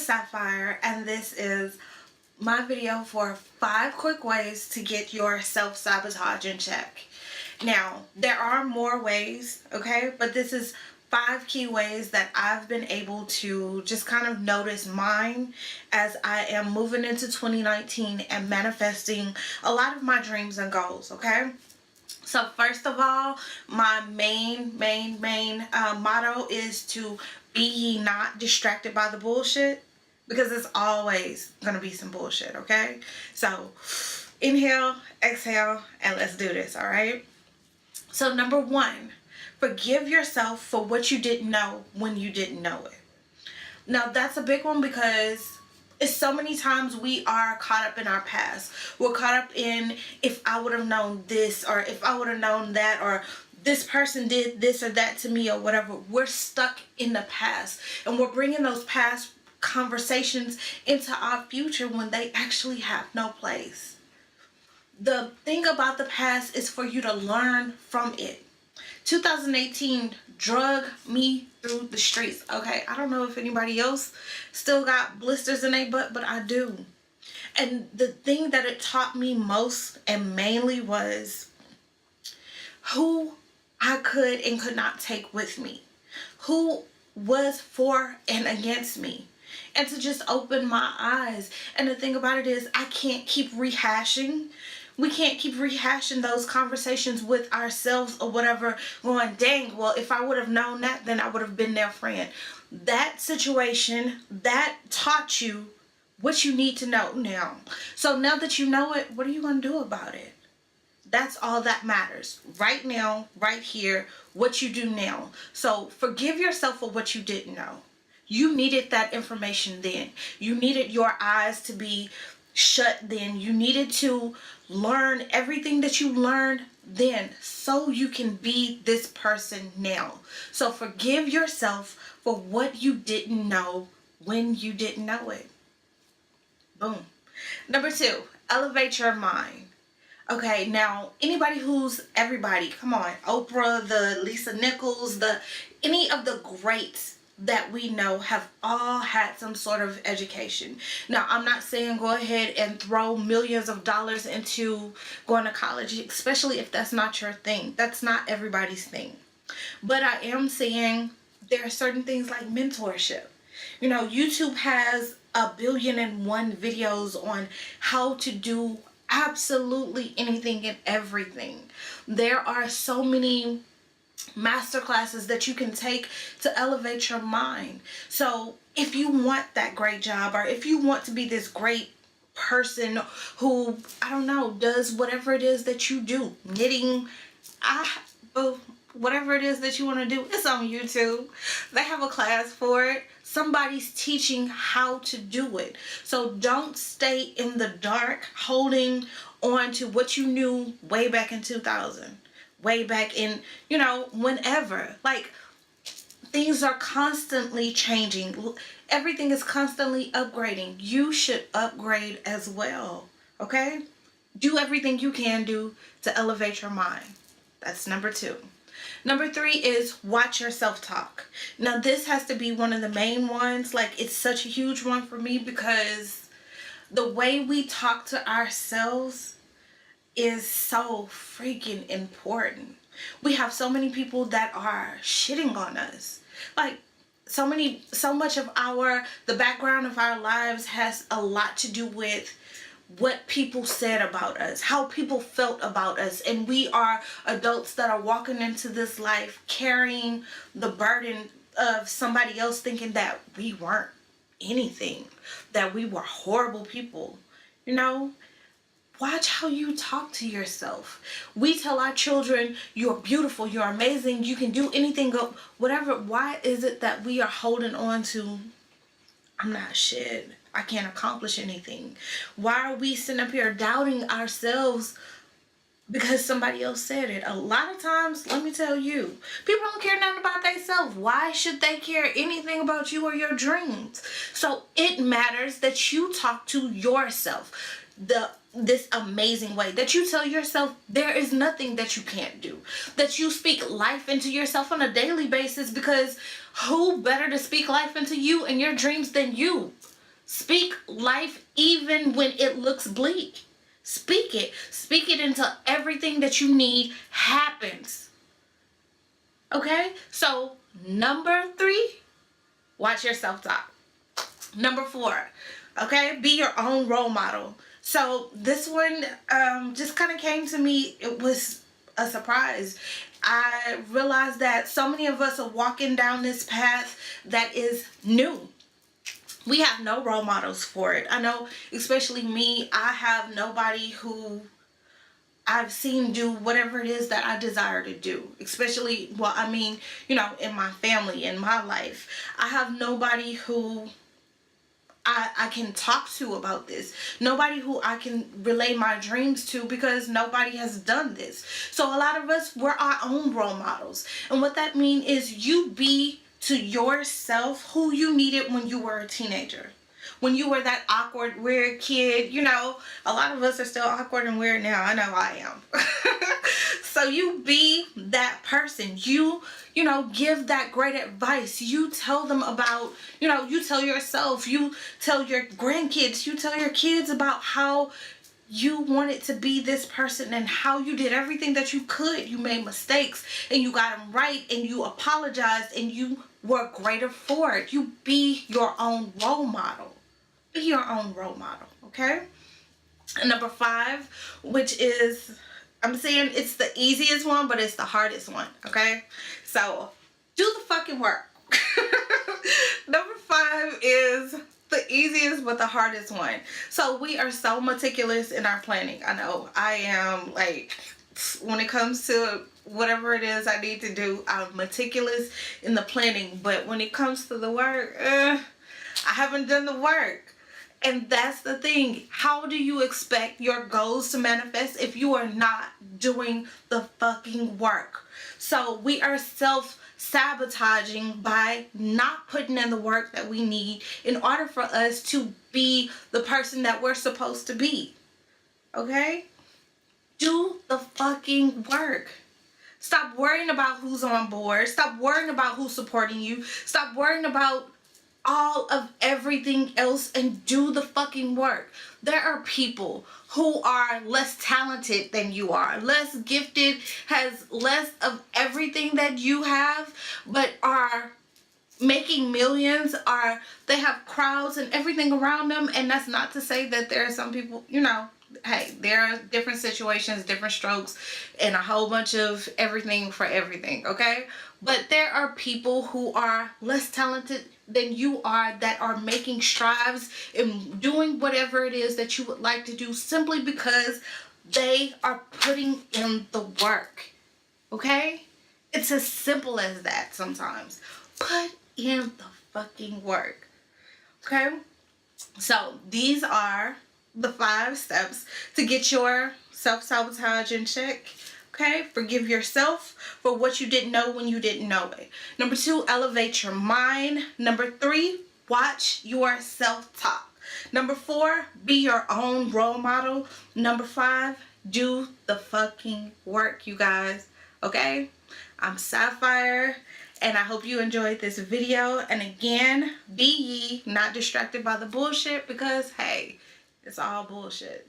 is Sapphire, and this is my video for 5 quick ways to get your self-sabotage in check. Now, there are more ways, okay? But this is 5 key ways that I've been able to just kind of notice mine as I am moving into 2019 and manifesting a lot of my dreams and goals, okay? So first of all, my main motto is to be ye not distracted by the bullshit, because it's always gonna be some bullshit, okay? So inhale, exhale, and let's do this, all right? So number 1, forgive yourself for what you didn't know when you didn't know it. Now that's a big one, because it's so many times we are caught up in our past. We're caught up in, if I would have known this, or if I would have known that, or this person did this or that to me, or whatever. We're stuck in the past, and we're bringing those past conversations into our future when they actually have no place. The thing about the past is for you to learn from it. 2018 drug me through the streets, okay? I don't know if anybody else still got blisters in their butt, but I do. And the thing that it taught me most and mainly was who I could and could not take with me, who was for and against me, and to just open my eyes. And the thing about it is, I can't keep rehashing. We can't keep rehashing those conversations with ourselves or whatever, going, dang, well, if I would have known that, then I would have been their friend. That situation, that taught you what you need to know now. So now that you know it, what are you going to do about it? That's all that matters. Right now, right here, what you do now. So forgive yourself for what you didn't know. You needed that information then. You needed your eyes to be shut then. You needed to learn everything that you learned then so you can be this person now. So forgive yourself for what you didn't know when you didn't know it. Boom. Number 2, elevate your mind. Okay, now everybody, come on, Oprah, the Lisa Nichols, any of the greats that we know have all had some sort of education. Now, I'm not saying go ahead and throw millions of dollars into going to college, especially if that's not your thing. That's not everybody's thing. But I am saying there are certain things like mentorship. You know, YouTube has 1,000,001 videos on how to do absolutely anything and everything. There are so many master classes that you can take to elevate your mind. So if you want that great job, or if you want to be this great person who, I don't know, does whatever it is that you do, knitting, whatever it is that you want to do, it's on YouTube. They have a class for it. Somebody's teaching how to do it. So don't stay in the dark holding on to what you knew way back in 2000. Way back in, whenever. Like, things are constantly changing. Everything is constantly upgrading. You should upgrade as well, okay? Do everything you can do to elevate your mind. That's number 2. Number 3 is watch your self-talk. Now, this has to be one of the main ones. Like, it's such a huge one for me, because the way we talk to ourselves is so freaking important. We have so many people that are shitting on us. Like, so much of the background of our lives has a lot to do with what people said about us, how people felt about us. And we are adults that are walking into this life carrying the burden of somebody else thinking that we weren't anything, that we were horrible people, Watch how you talk to yourself. We tell our children, you're beautiful, you're amazing, you can do anything, go whatever. Why is it that we are holding on to, I'm not shit, I can't accomplish anything? Why are we sitting up here doubting ourselves because somebody else said it? A lot of times, let me tell you, people don't care nothing about themselves. Why should they care anything about you or your dreams? So it matters that you talk to yourself this amazing way, that you tell yourself there is nothing that you can't do, that you speak life into yourself on a daily basis, because who better to speak life into you and your dreams than you? Speak life even when it looks bleak. Speak it. Speak it until everything that you need happens. Okay? So, number 3, watch your self-talk. Number 4, okay? Be your own role model. So, this one just kind of came to me. It was a surprise. I realized that so many of us are walking down this path that is new. We have no role models for it. I know, especially me, I have nobody who I've seen do whatever it is that I desire to do. Especially, well, I mean, you know, in my family, in my life. I have nobody who I can talk to about this. Nobody who I can relay my dreams to, because nobody has done this. So a lot of us, we're our own role models. And what that means is you be to yourself who you needed when you were a teenager. When you were that awkward, weird kid. You know, a lot of us are still awkward and weird now. I know I am. So you be that person. You know, give that great advice. You tell them about, you know, you tell yourself, you tell your grandkids, you tell your kids about how you wanted to be this person and how you did everything that you could. You made mistakes and you got them right and you apologized and you were greater for it. You be your own role model. Be your own role model, okay? And number 5, which is, I'm saying it's the easiest one, but it's the hardest one, okay? So, do the fucking work. Number 5 is the easiest but the hardest one. So, we are so meticulous in our planning. I know I am, like, when it comes to whatever it is I need to do, I'm meticulous in the planning. But when it comes to the work, I haven't done the work. And that's the thing. How do you expect your goals to manifest if you are not doing the fucking work? So we are self-sabotaging by not putting in the work that we need in order for us to be the person that we're supposed to be. Okay? Do the fucking work. Stop worrying about who's on board. Stop worrying about who's supporting you. Stop worrying about all of everything else and do the fucking work. There are people who are less talented than you are, less gifted, has less of everything that you have, but are making millions, are they have crowds and everything around them. And that's not to say that there are some people, you know, hey, there are different situations, different strokes, and a whole bunch of everything for everything, okay? But there are people who are less talented than you are that are making strides in doing whatever it is that you would like to do simply because they are putting in the work, okay? It's as simple as that sometimes. Put in the fucking work, okay? So these are the 5 steps to get your self-sabotage in check. Okay, forgive yourself for what you didn't know when you didn't know it. Number 2, elevate your mind. Number 3, watch your self-talk. Number 4, be your own role model. Number 5, do the fucking work, you guys. Okay, I'm Sapphire, and I hope you enjoyed this video. And again, be ye not distracted by the bullshit, because hey, it's all bullshit.